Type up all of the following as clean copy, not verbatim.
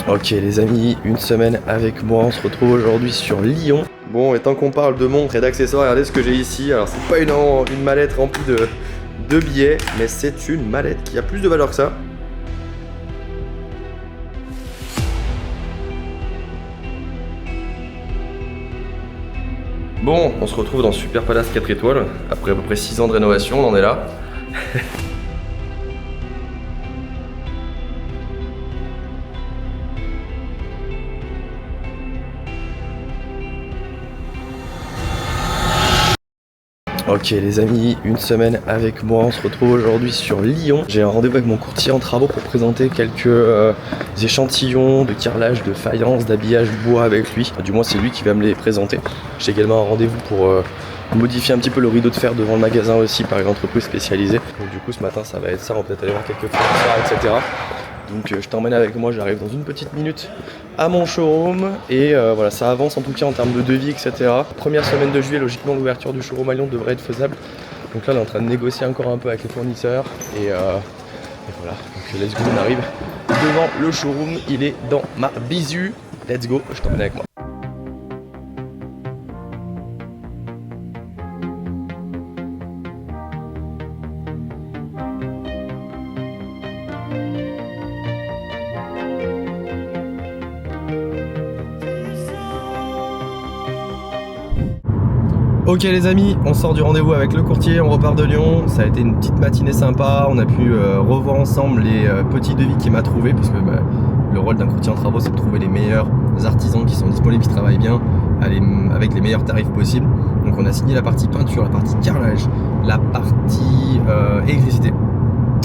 Ok les amis, une semaine avec moi, on se retrouve aujourd'hui sur Lyon. Bon, et tant qu'on parle de montres et d'accessoires, regardez ce que j'ai ici. Alors c'est pas une mallette remplie de billets, mais c'est une mallette qui a plus de valeur que ça. Bon, on se retrouve dans Super Palace 4 étoiles. Après à peu près 6 ans de rénovation, on en est là. Ok les amis, une semaine avec moi, on se retrouve aujourd'hui sur Lyon. J'ai un rendez-vous avec mon courtier en travaux pour présenter quelques échantillons de carrelage, de faïence, d'habillage bois avec lui. Du moins c'est lui qui va me les présenter. J'ai également un rendez-vous pour modifier un petit peu le rideau de fer devant le magasin aussi par une entreprise spécialisée. Donc du coup ce matin ça va être ça, on va peut-être aller voir quelques fournisseurs, etc. Donc je t'emmène avec moi, j'arrive dans une petite minute à mon showroom et voilà, ça avance en tout cas en termes de devis, etc. Première semaine de juillet, logiquement l'ouverture du showroom à Lyon devrait être faisable. Donc là on est en train de négocier encore un peu avec les fournisseurs et voilà, donc let's go, on arrive devant le showroom, il est dans ma bisu. Let's go, je t'emmène avec moi. Ok les amis, on sort du rendez-vous avec le courtier, on repart de Lyon. Ça a été une petite matinée sympa, on a pu revoir ensemble les petits devis qu'il m'a trouvé, parce que le rôle d'un courtier en travaux c'est de trouver les meilleurs artisans qui sont disponibles, qui travaillent bien, avec les meilleurs tarifs possibles. Donc on a signé la partie peinture, la partie carrelage, la partie électricité.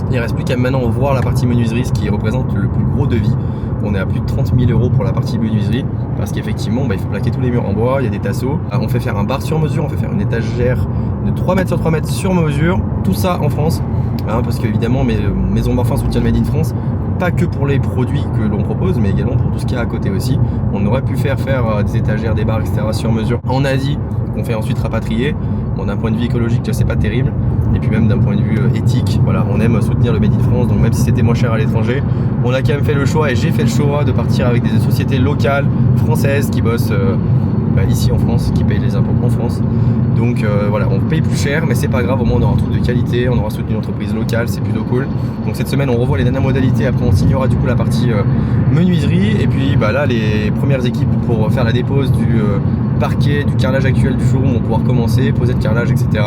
Il ne reste plus qu'à maintenant voir la partie menuiserie, ce qui représente le plus gros devis. On est à plus de 30 000 € pour la partie menuiserie, parce qu'effectivement il faut plaquer tous les murs en bois, il y a des tasseaux. On fait faire un bar sur mesure, on fait faire une étagère de 3 mètres sur 3 mètres sur mesure, tout ça en France, parce qu'évidemment Maison Morphin soutient le Made in France, pas que pour les produits que l'on propose, mais également pour tout ce qu'il y a à côté aussi. On aurait pu faire des étagères, des bars, etc. sur mesure en Asie, qu'on fait ensuite rapatrier. Bon, d'un point de vue écologique, c'est pas terrible. Et puis même d'un point de vue éthique, voilà, on aime soutenir le Made in France, donc même si c'était moins cher à l'étranger, on a quand même fait le choix, et j'ai fait le choix de partir avec des sociétés locales, françaises, qui bossent ici en France, qui payent les impôts en France. Donc voilà, on paye plus cher, mais c'est pas grave, au moins on aura un truc de qualité, on aura soutenu une entreprise locale, c'est plutôt cool. Donc cette semaine on revoit les dernières modalités, après on signera du coup la partie menuiserie, et puis là les premières équipes pour faire la dépose du parquet, du carrelage actuel du showroom vont pouvoir commencer, poser le carrelage, etc.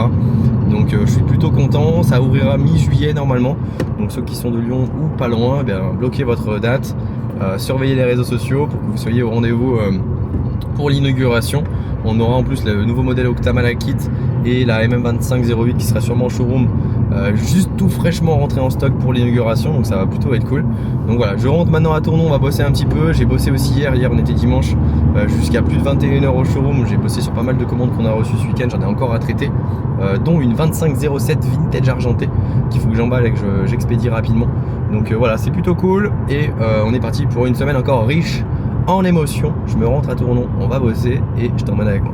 Donc je suis plutôt content, ça ouvrira mi-juillet normalement. Donc ceux qui sont de Lyon ou pas loin, bloquez votre date, surveillez les réseaux sociaux pour que vous soyez au rendez-vous pour l'inauguration. On aura en plus le nouveau modèle Octa Malakit et la MM2508 qui sera sûrement en showroom, juste tout fraîchement rentré en stock pour l'inauguration, donc ça va plutôt être cool. Donc voilà, je rentre maintenant à Tournon, on va bosser un petit peu. J'ai bossé aussi hier on était dimanche, jusqu'à plus de 21 h au showroom. J'ai bossé sur pas mal de commandes qu'on a reçues ce week-end, j'en ai encore à traiter, dont une 2507 vintage argentée qu'il faut que j'emballe et que j'expédie rapidement. Donc voilà, c'est plutôt cool, et on est parti pour une semaine encore riche en émotions. Je me rentre à Tournon, on va bosser et je t'emmène avec moi.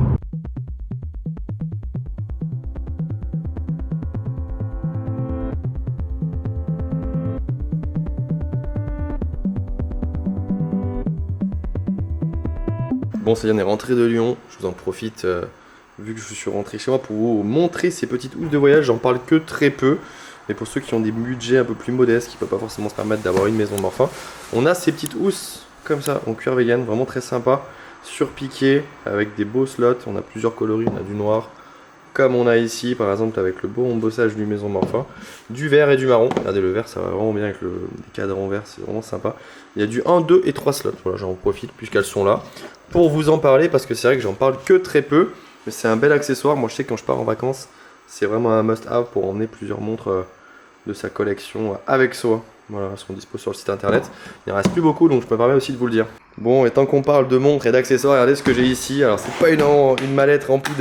Bon, ça y est, on est rentré de Lyon. Je vous en profite, vu que je suis rentré chez moi, pour vous montrer ces petites housses de voyage. J'en parle que très peu, mais pour ceux qui ont des budgets un peu plus modestes, qui ne peuvent pas forcément se permettre d'avoir une Maison Morphin, on a ces petites housses comme ça, en cuir vegan, vraiment très sympa, surpiqué, avec des beaux slots. On a plusieurs coloris, on a du noir, comme on a ici par exemple avec le beau embossage du Maison Morphin, du vert et du marron. Regardez, le vert ça va vraiment bien avec les cadrans vert, c'est vraiment sympa. Il y a du 1, 2 et 3 slots, voilà, j'en profite puisqu'elles sont là pour vous en parler, parce que c'est vrai que j'en parle que très peu, mais c'est un bel accessoire. Moi je sais que quand je pars en vacances, c'est vraiment un must have pour emmener plusieurs montres de sa collection avec soi. Voilà, elles sont dispo sur le site internet. Il ne reste plus beaucoup, donc je me permets aussi de vous le dire. Bon, et tant qu'on parle de montres et d'accessoires, regardez ce que j'ai ici. Alors c'est pas une mallette remplie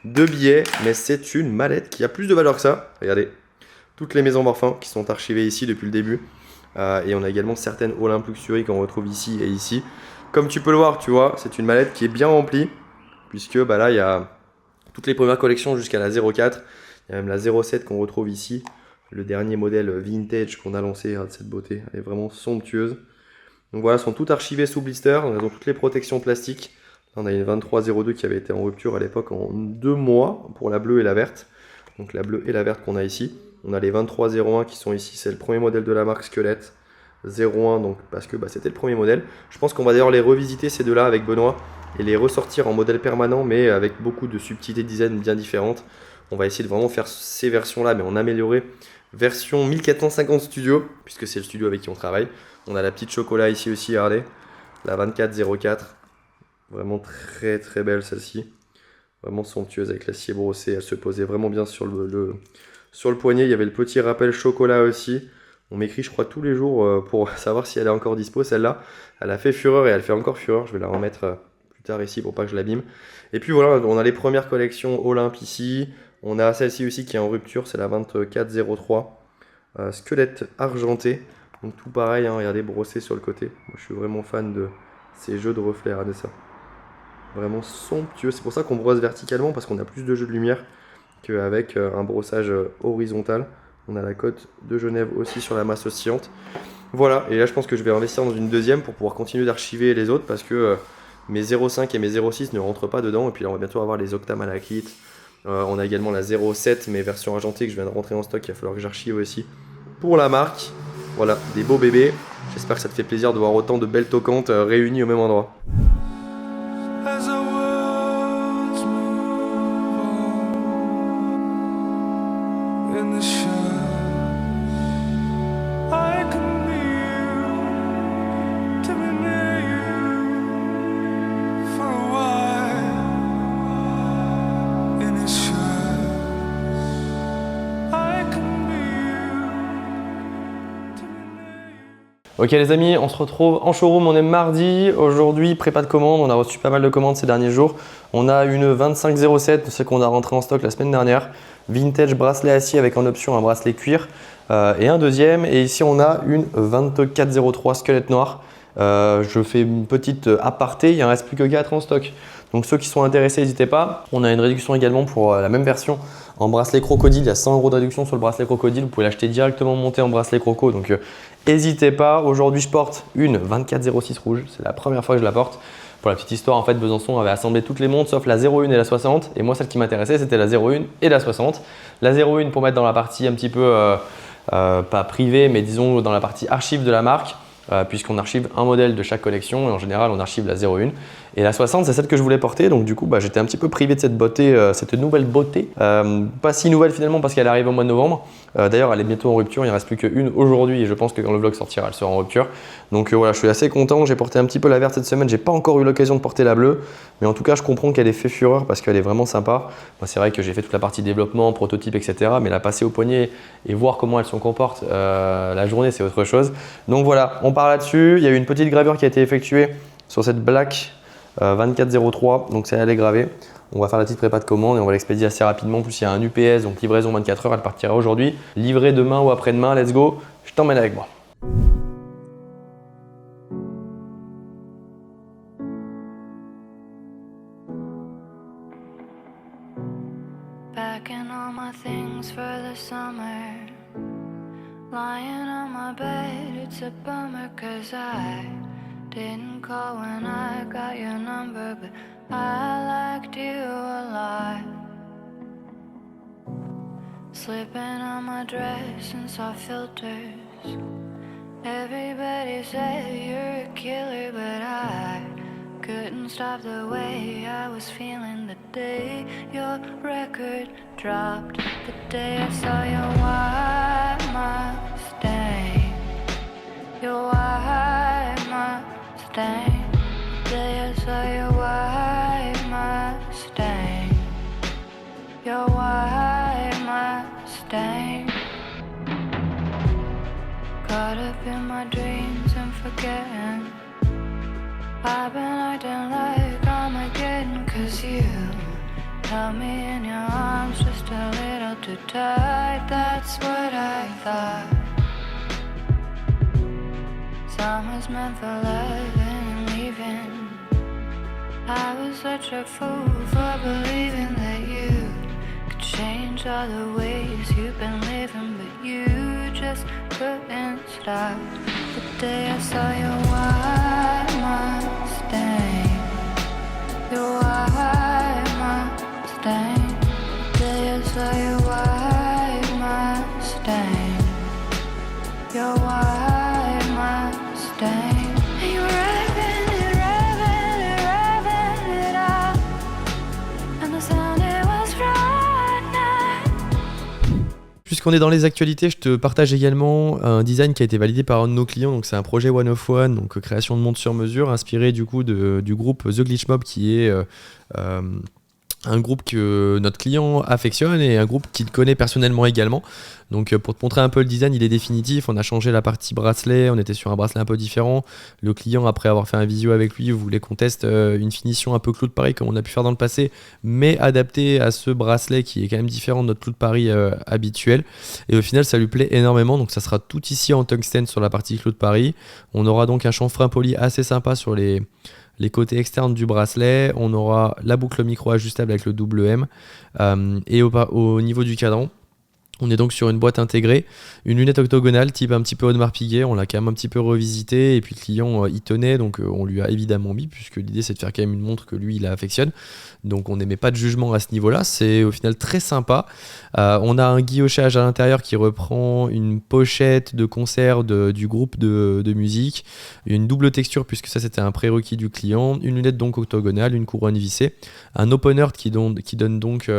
de billets, mais c'est une mallette qui a plus de valeur que ça. Regardez, toutes les Maisons Morphin qui sont archivées ici depuis le début. Et on a également certaines Olympe Luxury qu'on retrouve ici et ici. Comme tu peux le voir, tu vois, c'est une mallette qui est bien remplie, puisque là il y a toutes les premières collections jusqu'à la 04. Il y a même la 07 qu'on retrouve ici. Le dernier modèle vintage qu'on a lancé, regarde cette beauté, elle est vraiment somptueuse. Donc voilà, elles sont toutes archivées sous blister, donc elles ont toutes les protections plastiques. Là, on a une 2302 qui avait été en rupture à l'époque en 2 mois pour la bleue et la verte. Donc la bleue et la verte qu'on a ici. On a les 2301 qui sont ici, c'est le premier modèle de la marque Squelette. 01 donc parce que c'était le premier modèle. Je pense qu'on va d'ailleurs les revisiter ces deux-là avec Benoît et les ressortir en modèle permanent mais avec beaucoup de subtilités de design bien différentes. On va essayer de vraiment faire ces versions-là mais en amélioré. Version 1450 Studio puisque c'est le studio avec qui on travaille. On a la petite chocolat ici aussi, regardez. La 2404. Vraiment très très belle celle-ci. Vraiment somptueuse avec l'acier brossé. Elle se posait vraiment bien sur le poignet. Il y avait le petit rappel chocolat aussi. On m'écrit je crois tous les jours pour savoir si elle est encore dispo. Celle-là, elle a fait fureur et elle fait encore fureur. Je vais la remettre plus tard ici pour pas que je l'abîme. Et puis voilà, on a les premières collections Olympe ici. On a celle-ci aussi qui est en rupture, c'est la 2403. Squelette argenté. Donc tout pareil, hein, regardez, brossé sur le côté. Moi je suis vraiment fan de ces jeux de reflets, regardez ça. Vraiment somptueux. C'est pour ça qu'on brosse verticalement parce qu'on a plus de jeux de lumière qu'avec un brossage horizontal. On a la cote de Genève aussi sur la masse oscillante. Voilà, et là je pense que je vais investir dans une deuxième pour pouvoir continuer d'archiver les autres parce que mes 0,5 et mes 0,6 ne rentrent pas dedans. Et puis là on va bientôt avoir les octamalachite. On a également la 0,7 mais version argentée que je viens de rentrer en stock. Il va falloir que j'archive aussi pour la marque. Voilà, des beaux bébés. J'espère que ça te fait plaisir de voir autant de belles toquantes réunies au même endroit. Ok les amis, on se retrouve en showroom, on est mardi. Aujourd'hui, prépa de commande, on a reçu pas mal de commandes ces derniers jours. On a une 2507, c'est qu'on a rentré en stock la semaine dernière. Vintage bracelet acier avec en option un bracelet cuir et un deuxième. Et ici on a une 2403 squelette noir. Je fais une petite aparté, il ne reste plus que 4 en stock. Donc ceux qui sont intéressés, n'hésitez pas. On a une réduction également pour la même version en bracelet crocodile. Il y a 100 € de réduction sur le bracelet crocodile. Vous pouvez l'acheter directement monté en bracelet croco. Donc n'hésitez pas. Aujourd'hui, je porte une 2406 rouge. C'est la première fois que je la porte. Pour la petite histoire, en fait, Besançon avait assemblé toutes les montres sauf la 01 et la 60. Et moi, celle qui m'intéressait, c'était la 01 et la 60. La 01 pour mettre dans la partie un petit peu, pas privée, mais disons dans la partie archive de la marque. Puisqu'on archive un modèle de chaque collection et en général on archive la 01 et la 60 c'est celle que je voulais porter, donc du coup j'étais un petit peu privé de cette beauté, cette nouvelle beauté, pas si nouvelle finalement parce qu'elle arrive au mois de novembre. D'ailleurs elle est bientôt en rupture, il ne reste plus qu'une aujourd'hui et je pense que quand le vlog sortira elle sera en rupture. Donc voilà, je suis assez content, j'ai porté un petit peu la verte cette semaine, j'ai pas encore eu l'occasion de porter la bleue, mais en tout cas je comprends qu'elle ait fait fureur parce qu'elle est vraiment sympa. Moi c'est vrai que j'ai fait toute la partie développement, prototype etc, mais la passer au poignet et voir comment elle se comporte la journée c'est autre chose. Donc voilà, on part là-dessus. Il y a eu une petite gravure qui a été effectuée sur cette Black 2403, donc ça elle est gravée. On va faire la petite prépa de commande et on va l'expédier assez rapidement. En plus il y a un UPS, donc livraison 24 heures, elle partira aujourd'hui. Livrée demain ou après-demain, let's go, je t'emmène avec moi. Packing all my things for the summer. Lying on my bed, it's a bummer cause I didn't call when I got your number, but I liked you a lot. Slipping on my dress and saw filters. Everybody said you're a killer, but I couldn't stop the way I was feeling the day your record dropped. The day I saw your white Mustang, your white Mustang. The day I saw your white Mustang, your white Mustang. Caught up in my dreams and forgetting I've been acting like Armageddon cause you held me in your arms just a little too tight. That's what I thought. Summer's meant for loving and leaving. I was such a fool for believing that you could change all the ways you've been living, but you just couldn't stop. The day I saw your white Mustang, your white Mustang. The day I saw your white Mustang, your white Mustang. And you were revving it, revving it, revving it up, and the sound it was right now. Puisqu'on est dans les actualités, je te partage également un design qui a été validé par un de nos clients. Donc c'est un projet One of One, donc création de montres sur mesure, inspiré du coup du groupe The Glitch Mob, qui est un groupe que notre client affectionne et un groupe qu'il connaît personnellement également. Donc pour te montrer un peu le design, il est définitif. On a changé la partie bracelet, on était sur un bracelet un peu différent. Le client, après avoir fait un visio avec lui, voulait qu'on teste une finition un peu clou de Paris comme on a pu faire dans le passé, mais adapté à ce bracelet qui est quand même différent de notre clou de Paris habituel. Et au final, ça lui plaît énormément. Donc ça sera tout ici en tungstène sur la partie clou de Paris. On aura donc un chanfrein poli assez sympa sur les côtés externes du bracelet. On aura la boucle micro ajustable avec le double M. Et au niveau du cadran, on est donc sur une boîte intégrée, une lunette octogonale type un petit peu Audemars Piguet. On l'a quand même un petit peu revisité et puis le client y tenait, donc on lui a évidemment mis, puisque l'idée c'est de faire quand même une montre que lui il affectionne. Donc on n'émet pas de jugement à ce niveau-là, c'est au final très sympa. On a un guillochage à l'intérieur qui reprend une pochette de concert du groupe de musique, une double texture puisque ça c'était un prérequis du client, une lunette donc octogonale, une couronne vissée, un opener qui donne donc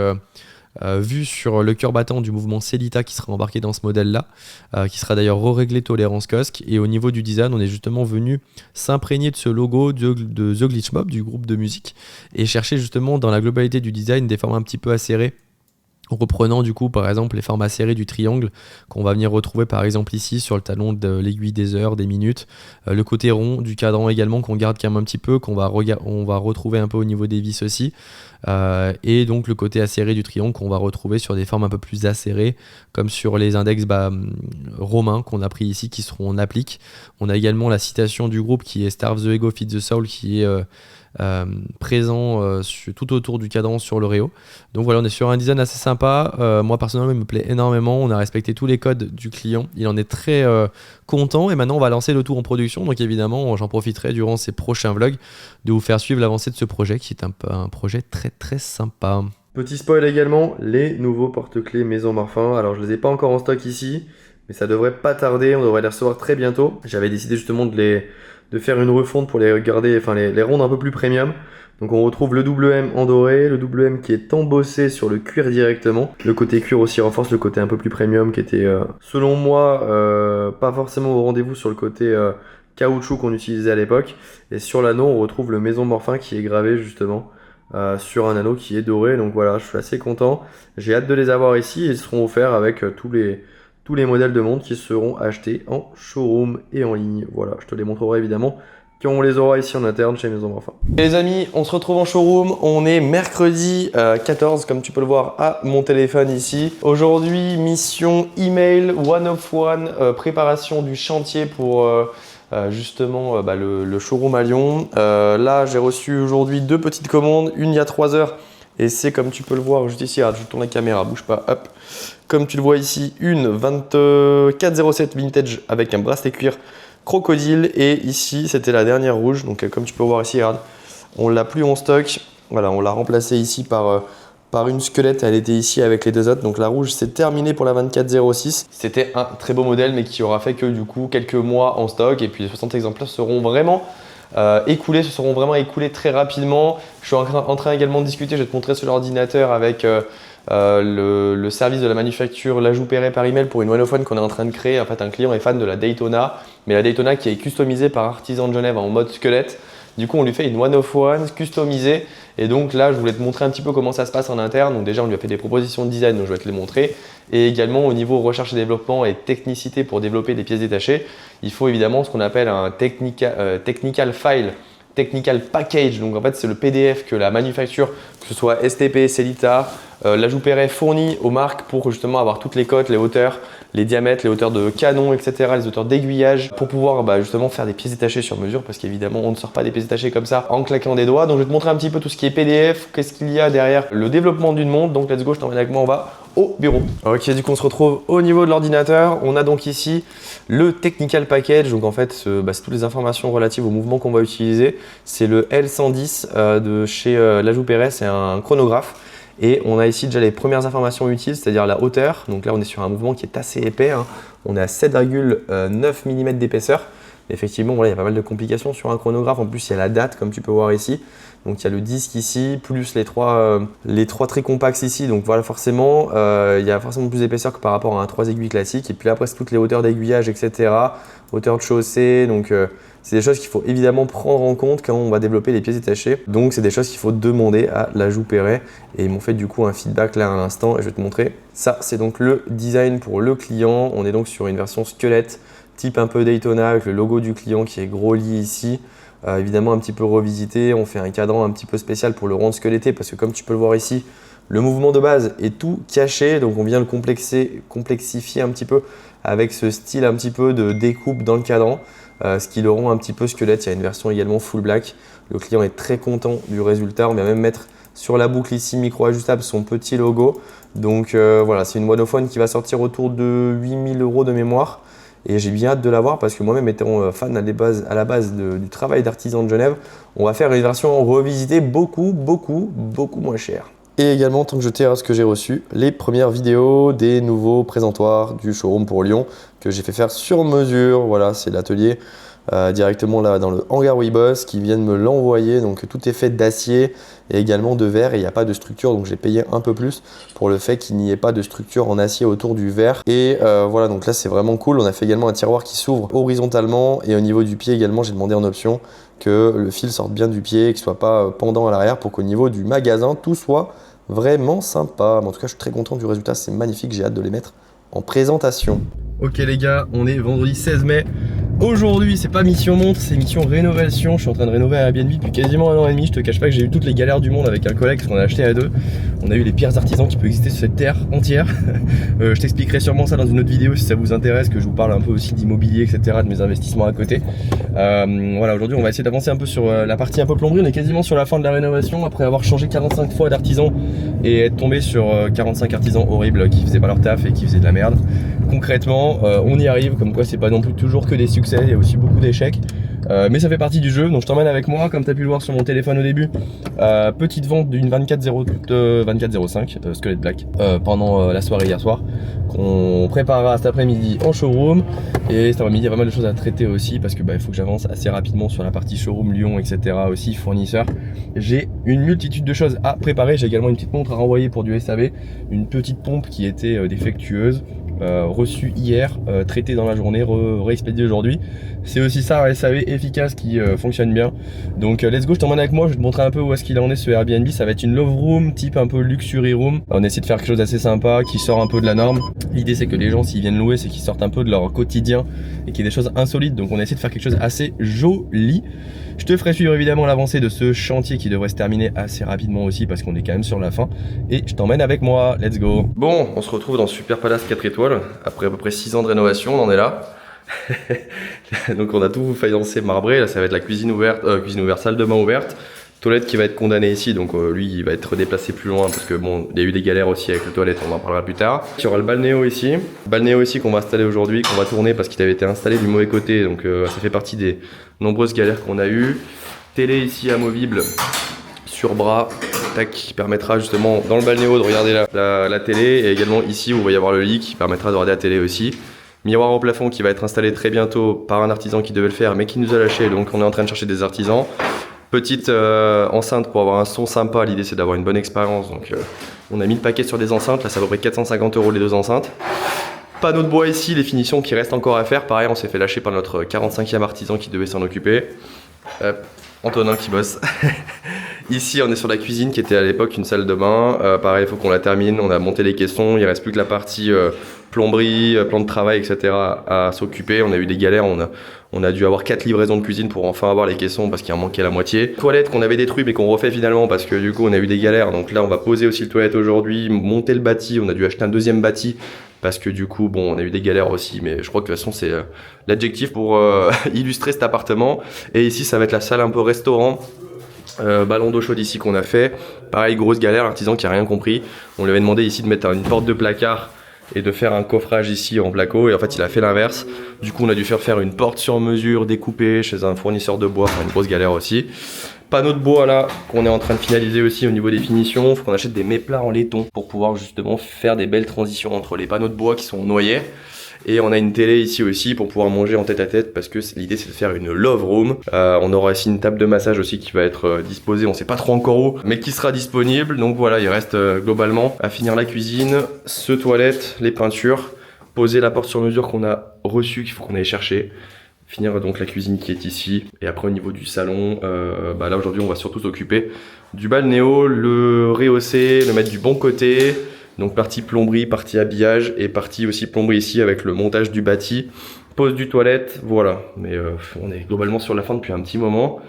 vue sur le cœur battant du mouvement Celita qui sera embarqué dans ce modèle-là, qui sera d'ailleurs re-réglé tolérance COSC. Et au niveau du design, on est justement venu s'imprégner de ce logo de The Glitch Mob, du groupe de musique, et chercher justement dans la globalité du design des formes un petit peu acérées, reprenant du coup par exemple les formes acérées du triangle qu'on va venir retrouver par exemple ici sur le talon de l'aiguille des heures, des minutes, le côté rond du cadran également qu'on garde quand même un petit peu, on va retrouver un peu au niveau des vis aussi, et donc le côté acéré du triangle qu'on va retrouver sur des formes un peu plus acérées comme sur les index romains qu'on a pris ici qui seront en applique. On a également la citation du groupe qui est Starve the Ego, Feed the Soul, qui est présent tout autour du cadran sur le réo. Donc voilà, on est sur un design assez sympa. Moi personnellement il me plaît énormément. On a respecté tous les codes du client, il en est très content, et maintenant on va lancer le tout en production. Donc évidemment j'en profiterai durant ces prochains vlogs de vous faire suivre l'avancée de ce projet qui est un projet très très sympa. Petit spoil également, les nouveaux porte-clés Maison Morphin. Alors je les ai pas encore en stock ici, mais ça devrait pas tarder, on devrait les recevoir très bientôt. J'avais décidé justement de faire une refonte pour les garder, enfin les rendre un peu plus premium. Donc on retrouve le double M en doré, le double M qui est embossé sur le cuir directement. Le côté cuir aussi renforce le côté un peu plus premium qui était selon moi pas forcément au rendez-vous sur le côté caoutchouc qu'on utilisait à l'époque. Et sur l'anneau on retrouve le Maison Morphin qui est gravé justement sur un anneau qui est doré. Donc voilà, je suis assez content. J'ai hâte de les avoir ici et ils seront offerts avec tous les modèles de montres qui seront achetés en showroom et en ligne. Voilà, je te les montrerai évidemment quand on les aura ici en interne chez Maison Morphin. Les amis, on se retrouve en showroom. On est mercredi 14, comme tu peux le voir à mon téléphone ici. Aujourd'hui, mission email One of One, préparation du chantier pour justement le showroom à Lyon. Là, j'ai reçu aujourd'hui 2 petites commandes, une il y a 3 heures. Et c'est comme tu peux le voir juste ici, regarde, je tourne la caméra, bouge pas, hop. Comme tu le vois ici, une 2407 vintage avec un bracelet cuir crocodile. Et ici, c'était la dernière rouge. Donc comme tu peux voir ici, regarde, on l'a plus en stock. Voilà, on l'a remplacée ici par une squelette. Elle était ici avec les 2 autres. Donc la rouge, c'est terminé pour la 2406. C'était un très beau modèle, mais qui aura fait que du coup quelques mois en stock. Et puis les 60 exemplaires seront vraiment écoulés très rapidement. Je suis en train également de discuter, je vais te montrer sur l'ordinateur avec le service de la manufacture L'Ajout Perret par email pour une One of One qu'on est en train de créer. En fait, un client est fan de la Daytona, mais la Daytona qui est customisée par Artisan de Genève en mode squelette. Du coup, on lui fait une One of One customisée. Et donc là, je voulais te montrer un petit peu comment ça se passe en interne. Donc déjà, on lui a fait des propositions de design, donc je vais te les montrer. Et également au niveau recherche et développement et technicité pour développer des pièces détachées, il faut évidemment ce qu'on appelle un technical file, technical package. Donc en fait, c'est le PDF que la manufacture, que ce soit STP, Celita, L'Ajout Perret fournit aux marques pour justement avoir toutes les cotes, les hauteurs, les diamètres, les hauteurs de canon, etc., les hauteurs d'aiguillage pour pouvoir justement faire des pièces détachées sur mesure, parce qu'évidemment on ne sort pas des pièces détachées comme ça en claquant des doigts. Donc je vais te montrer un petit peu tout ce qui est PDF, qu'est-ce qu'il y a derrière le développement d'une montre. Donc let's go, je t'emmène avec moi, on va au bureau. Ok, du coup on se retrouve au niveau de l'ordinateur. On a donc ici le Technical Package. Donc en fait, c'est toutes les informations relatives au mouvement qu'on va utiliser. C'est le L110 de chez Lajous Perret, c'est un chronographe. Et on a ici déjà les premières informations utiles, c'est-à-dire la hauteur. Donc là, on est sur un mouvement qui est assez épais, hein. On est à 7,9 mm d'épaisseur. Effectivement, voilà, il y a pas mal de complications sur un chronographe. En plus, il y a la date, comme tu peux voir ici. Donc, il y a le disque ici, plus les trois traits compacts ici. Donc, voilà, forcément, il y a forcément plus d'épaisseur que par rapport à un 3 aiguilles classique. Et puis après, c'est toutes les hauteurs d'aiguillage, etc. Hauteur de chaussée. Donc, c'est des choses qu'il faut évidemment prendre en compte quand on va développer les pièces détachées. Donc, c'est des choses qu'il faut demander à Lajous Perret. Et ils m'ont fait du coup un feedback là à l'instant. Et je vais te montrer. Ça, c'est donc le design pour le client. On est donc sur une version squelette, type un peu Daytona avec le logo du client qui est Grosly ici. Évidemment un petit peu revisité, on fait un cadran un petit peu spécial pour le rendre squeletté parce que comme tu peux le voir ici, le mouvement de base est tout caché, donc on vient le complexifier un petit peu avec ce style un petit peu de découpe dans le cadran, ce qui le rend un petit peu squelette. Il y a une version également full black, le client est très content du résultat, on vient même mettre sur la boucle ici micro ajustable son petit logo. Donc voilà, c'est une monophone qui va sortir autour de 8 000 € de mémoire. Et j'ai bien hâte de l'avoir parce que moi-même étant fan à la base du travail d'artisan de Genève, on va faire une version revisitée beaucoup moins chère. Et également, tant que je terrasse que j'ai reçu les premières vidéos des nouveaux présentoirs du showroom pour Lyon que j'ai fait faire sur mesure. Voilà, c'est l'atelier directement là dans le hangar Weeboss qui viennent me l'envoyer. Donc tout est fait d'acier et également de verre et il n'y a pas de structure, donc j'ai payé un peu plus pour le fait qu'il n'y ait pas de structure en acier autour du verre. Et voilà, donc là c'est vraiment cool. On a fait également un tiroir qui s'ouvre horizontalement et au niveau du pied également, j'ai demandé en option que le fil sorte bien du pied, qu'il ne soit pas pendant à l'arrière pour qu'au niveau du magasin tout soit vraiment sympa. Mais en tout cas, je suis très content du résultat, c'est magnifique, j'ai hâte de les mettre en présentation. Ok les gars, on est vendredi 16 mai. Aujourd'hui, c'est pas mission montre, c'est mission rénovation. Je suis en train de rénover un Airbnb depuis quasiment 1 an et demi. Je te cache pas que j'ai eu toutes les galères du monde avec un collègue parce qu'on a acheté à deux. On a eu les pires artisans qui peuvent exister sur cette terre entière. Je t'expliquerai sûrement ça dans une autre vidéo si ça vous intéresse, que je vous parle un peu aussi d'immobilier, etc., de mes investissements à côté. Voilà, aujourd'hui, on va essayer d'avancer un peu sur la partie un peu plomberie. On est quasiment sur la fin de la rénovation après avoir changé 45 fois d'artisans et être tombé sur 45 artisans horribles qui faisaient pas leur taf et qui faisaient de la merde. Concrètement, on y arrive, comme quoi c'est pas non plus toujours que des succès, il y a aussi beaucoup d'échecs. Mais ça fait partie du jeu, donc je t'emmène avec moi, comme tu as pu le voir sur mon téléphone au début. Petite vente d'une 2405 Squelette Black pendant la soirée hier soir, qu'on préparera cet après-midi en showroom. Et cet après-midi, il y a pas mal de choses à traiter aussi parce que il faut que j'avance assez rapidement sur la partie showroom Lyon, etc. aussi, fournisseur. J'ai une multitude de choses à préparer. J'ai également une petite montre à renvoyer pour du SAV, une petite pompe qui était défectueuse. Reçu hier, traité dans la journée, réexpédié aujourd'hui. C'est aussi ça un SAV efficace qui fonctionne bien. Donc let's go, je t'emmène avec moi, je vais te montrer un peu où est-ce qu'il en est ce Airbnb. Ça va être une love room, type un peu luxury room. On essaie de faire quelque chose d'assez sympa, qui sort un peu de la norme. L'idée c'est que les gens s'ils viennent louer, c'est qu'ils sortent un peu de leur quotidien et qu'il y ait des choses insolites. Donc on essaie de faire quelque chose assez joli. Je te ferai suivre évidemment l'avancée de ce chantier qui devrait se terminer assez rapidement aussi parce qu'on est quand même sur la fin. Et je t'emmène avec moi, let's go. Bon, on se retrouve dans Super Palace 4 étoiles. Après à peu près 6 ans de rénovation, on en est là. Donc on a tout faïencé marbré. Là ça va être la cuisine ouverte, salle de bain ouverte. Toilette qui va être condamnée ici, donc lui il va être déplacé plus loin parce que bon, il y a eu des galères aussi avec les toilettes, on en parlera plus tard. Il y aura le balnéo ici qu'on va installer aujourd'hui, qu'on va tourner parce qu'il avait été installé du mauvais côté, donc ça fait partie des nombreuses galères qu'on a eues. Télé ici amovible sur bras, tac, qui permettra justement dans le balnéo de regarder la télé, et également ici où il va y avoir le lit qui permettra de regarder la télé aussi. Miroir au plafond qui va être installé très bientôt par un artisan qui devait le faire mais qui nous a lâché, donc on est en train de chercher des artisans. Petite enceinte pour avoir un son sympa, l'idée c'est d'avoir une bonne expérience, donc on a mis le paquet sur des enceintes, là ça va à peu près 450 € les deux enceintes. Panneau de bois ici, les finitions qui restent encore à faire, pareil on s'est fait lâcher par notre 45e artisan qui devait s'en occuper. Antonin qui bosse. Ici on est sur la cuisine qui était à l'époque une salle de bain, pareil il faut qu'on la termine, on a monté les caissons, il reste plus que la partie plomberie, plan de travail, etc. à s'occuper. On a eu des galères, on a dû avoir 4 livraisons de cuisine pour enfin avoir les caissons parce qu'il en manquait la moitié. Toilette qu'on avait détruit mais qu'on refait finalement parce que du coup on a eu des galères, donc là on va poser aussi le toilette aujourd'hui, monter le bâti, on a dû acheter un deuxième bâti parce que du coup bon on a eu des galères aussi, mais je crois que de toute façon c'est l'adjectif pour illustrer cet appartement. Et ici ça va être la salle un peu restaurant Ballon d'eau chaude ici qu'on a fait. Pareil, grosse galère, l'artisan qui a rien compris. On lui avait demandé ici de mettre une porte de placard et de faire un coffrage ici en placo, et en fait il a fait l'inverse. Du coup on a dû faire une porte sur mesure découpée chez un fournisseur de bois, enfin une grosse galère aussi. Panneau de bois là qu'on est en train de finaliser aussi au niveau des finitions. Faut qu'on achète des méplats en laiton pour pouvoir justement faire des belles transitions entre les panneaux de bois qui sont noyés. Et on a une télé ici aussi pour pouvoir manger en tête à tête, parce que l'idée c'est de faire une love room. On aura ici une table de massage aussi qui va être disposée, on sait pas trop encore où, mais qui sera disponible. Donc voilà, il reste globalement à finir la cuisine, ce toilette, les peintures, poser la porte sur mesure qu'on a reçue, qu'il faut qu'on aille chercher. Finir donc la cuisine qui est ici. Et après au niveau du salon, là aujourd'hui on va surtout s'occuper du balnéo, le rehausser, le mettre du bon côté. Donc partie plomberie, partie habillage et partie aussi plomberie ici avec le montage du bâti, pose du toilette, voilà. Mais on est globalement sur la fin depuis un petit moment,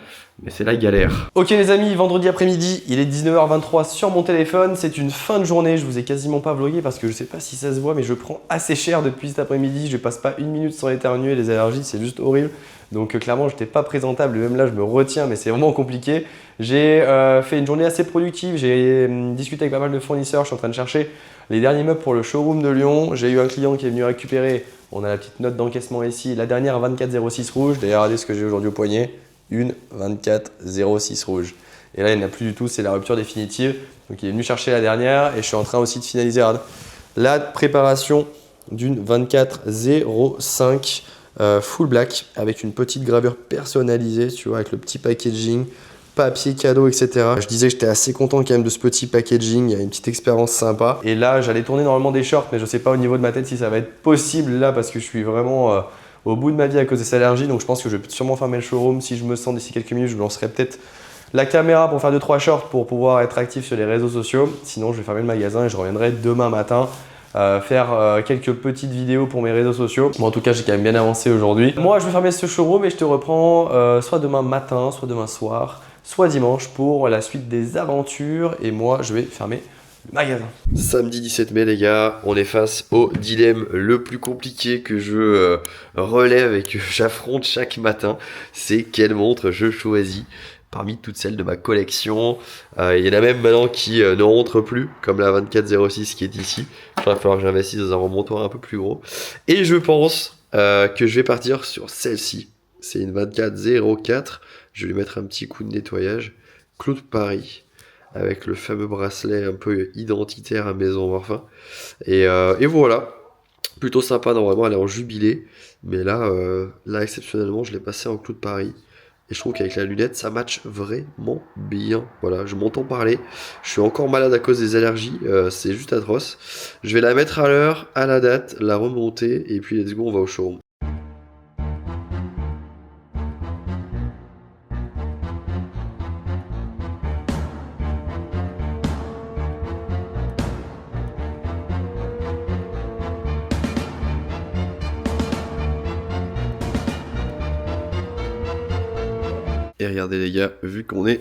mais c'est la galère. Ok les amis, vendredi après-midi, il est 19h23 sur mon téléphone, c'est une fin de journée, je vous ai quasiment pas vlogué parce que je sais pas si ça se voit, mais je prends assez cher depuis cet après-midi, je passe pas une minute sans éternuer, les allergies c'est juste horrible. Donc clairement, je n'étais pas présentable, même là je me retiens, mais c'est vraiment compliqué. J'ai fait une journée assez productive, j'ai discuté avec pas mal de fournisseurs, je suis en train de chercher les derniers meubles pour le showroom de Lyon. J'ai eu un client qui est venu récupérer, on a la petite note d'encaissement ici, la dernière 2406 rouge. D'ailleurs, regardez ce que j'ai aujourd'hui au poignet, une 2406 rouge. Et là, il n'y en a plus du tout, c'est la rupture définitive. Donc il est venu chercher la dernière et je suis en train aussi de finaliser la préparation d'une 2405 full black avec une petite gravure personnalisée, tu vois, avec le petit packaging, papier cadeau, etc. Je disais que j'étais assez content quand même de ce petit packaging, il y a une petite expérience sympa. Et là, j'allais tourner normalement des shorts, mais je sais pas au niveau de ma tête si ça va être possible là parce que je suis vraiment au bout de ma vie à cause de cette allergie. Donc je pense que je vais sûrement fermer le showroom. Si je me sens d'ici quelques minutes, je lancerai peut-être la caméra pour faire 2-3 shorts pour pouvoir être actif sur les réseaux sociaux. Sinon, je vais fermer le magasin et je reviendrai demain matin. Faire quelques petites vidéos pour mes réseaux sociaux. Bon, en tout cas, j'ai quand même bien avancé aujourd'hui. Moi, je vais fermer ce showroom et je te reprends soit demain matin, soit demain soir, soit dimanche pour la suite des aventures. Et moi, je vais fermer le magasin. Samedi 17 mai, les gars, on est face au dilemme le plus compliqué que je relève et que j'affronte chaque matin. C'est quelle montre je choisis parmi toutes celles de ma collection. Il y en a même maintenant qui ne rentrent plus, comme la 2406 qui est ici. Il va falloir que j'investisse dans un remontoir un peu plus gros. Et je pense que je vais partir sur celle-ci. C'est une 2404. Je vais lui mettre un petit coup de nettoyage. Clou de Paris, avec le fameux bracelet un peu identitaire à Maison Morphin. Et voilà. Plutôt sympa, normalement elle est en jubilé. Mais là exceptionnellement, je l'ai passé en clou de Paris. Et je trouve qu'avec la lunette, ça match vraiment bien. Voilà, je m'entends parler. Je suis encore malade à cause des allergies. C'est juste atroce. Je vais la mettre à l'heure, à la date, la remonter. Et puis let's go, on va au showroom. Et regardez les gars, vu qu'on est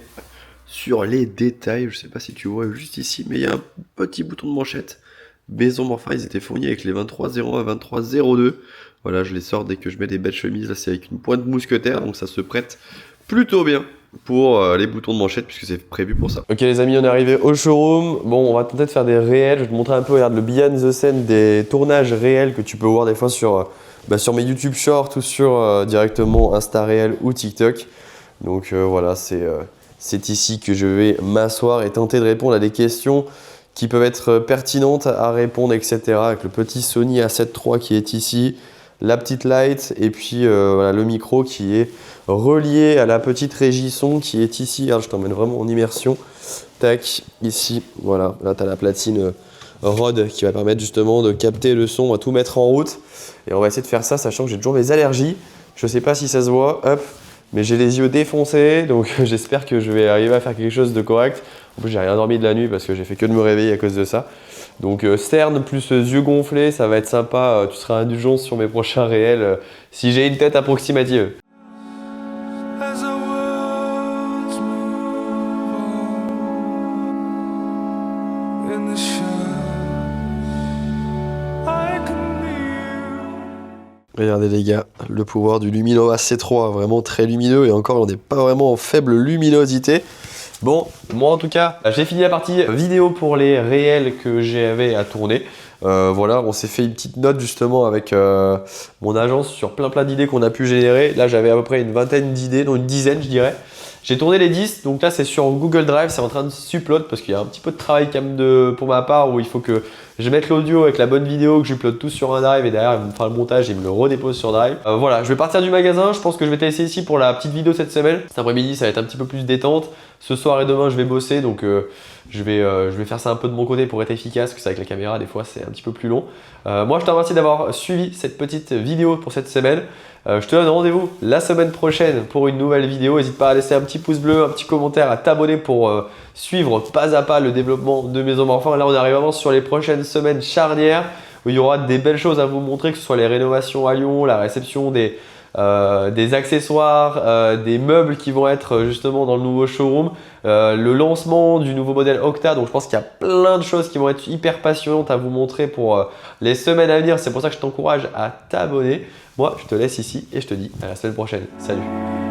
sur les détails, je sais pas si tu vois juste ici, mais il y a un petit bouton de manchette. Maison Morphin, ils étaient fournis avec les 2301 et 2302. Voilà, je les sors dès que je mets des belles chemises. Là, c'est avec une pointe mousquetaire, donc ça se prête plutôt bien pour les boutons de manchette, puisque c'est prévu pour ça. Ok les amis, on est arrivé au showroom. Bon, on va tenter de faire des réels. Je vais te montrer un peu, regarde, le behind the scene des tournages réels que tu peux voir des fois sur mes YouTube Shorts ou sur directement Insta Réel ou TikTok. Donc voilà, c'est ici que je vais m'asseoir et tenter de répondre à des questions qui peuvent être pertinentes à répondre, etc. Avec le petit Sony A7 III qui est ici, la petite light et puis voilà, le micro qui est relié à la petite régie son qui est ici. Alors, je t'emmène vraiment en immersion. Tac, ici, voilà. Là, tu as la platine Rode qui va permettre justement de capter le son, à tout mettre en route. Et on va essayer de faire ça, sachant que j'ai toujours mes allergies. Je ne sais pas si ça se voit. Hop. Mais j'ai les yeux défoncés, donc j'espère que je vais arriver à faire quelque chose de correct. En plus, j'ai rien dormi de la nuit parce que j'ai fait que de me réveiller à cause de ça. Donc cerne plus yeux gonflés, ça va être sympa. Tu seras indulgent sur mes prochains réels si j'ai une tête approximative. Regardez les gars, le pouvoir du Luminova C3, vraiment très lumineux et encore on n'est pas vraiment en faible luminosité. Bon, moi en tout cas, j'ai fini la partie vidéo pour les réels que j'avais à tourner. Voilà, on s'est fait une petite note justement avec mon agence sur plein d'idées qu'on a pu générer. Là, j'avais à peu près une vingtaine d'idées, dont une dizaine, je dirais. J'ai tourné les 10, donc là c'est sur Google Drive, c'est en train de s'upload parce qu'il y a un petit peu de travail quand même pour ma part où il faut que je mette l'audio avec la bonne vidéo, que j'upload tout sur un Drive et derrière il me fera le montage et il me le redépose sur Drive. Voilà, je vais partir du magasin, je pense que je vais te laisser ici pour la petite vidéo cette semaine. Cet après-midi ça va être un petit peu plus détente. Ce soir et demain je vais bosser donc je vais faire ça un peu de mon côté pour être efficace, parce que c'est avec la caméra des fois c'est un petit peu plus long. Moi je te remercie d'avoir suivi cette petite vidéo pour cette semaine. Je te donne rendez-vous la semaine prochaine pour une nouvelle vidéo. N'hésite pas à laisser un petit pouce bleu, un petit commentaire, à t'abonner pour suivre pas à pas le développement de Maison Morphin. Là on arrive vraiment sur les prochaines semaines charnières où il y aura des belles choses à vous montrer, que ce soit les rénovations à Lyon, la réception des accessoires, des meubles qui vont être justement dans le nouveau showroom, le lancement du nouveau modèle Octa. Donc je pense qu'il y a plein de choses qui vont être hyper passionnantes à vous montrer pour les semaines à venir. C'est pour ça que je t'encourage à t'abonner. Moi, je te laisse ici et je te dis à la semaine prochaine. Salut!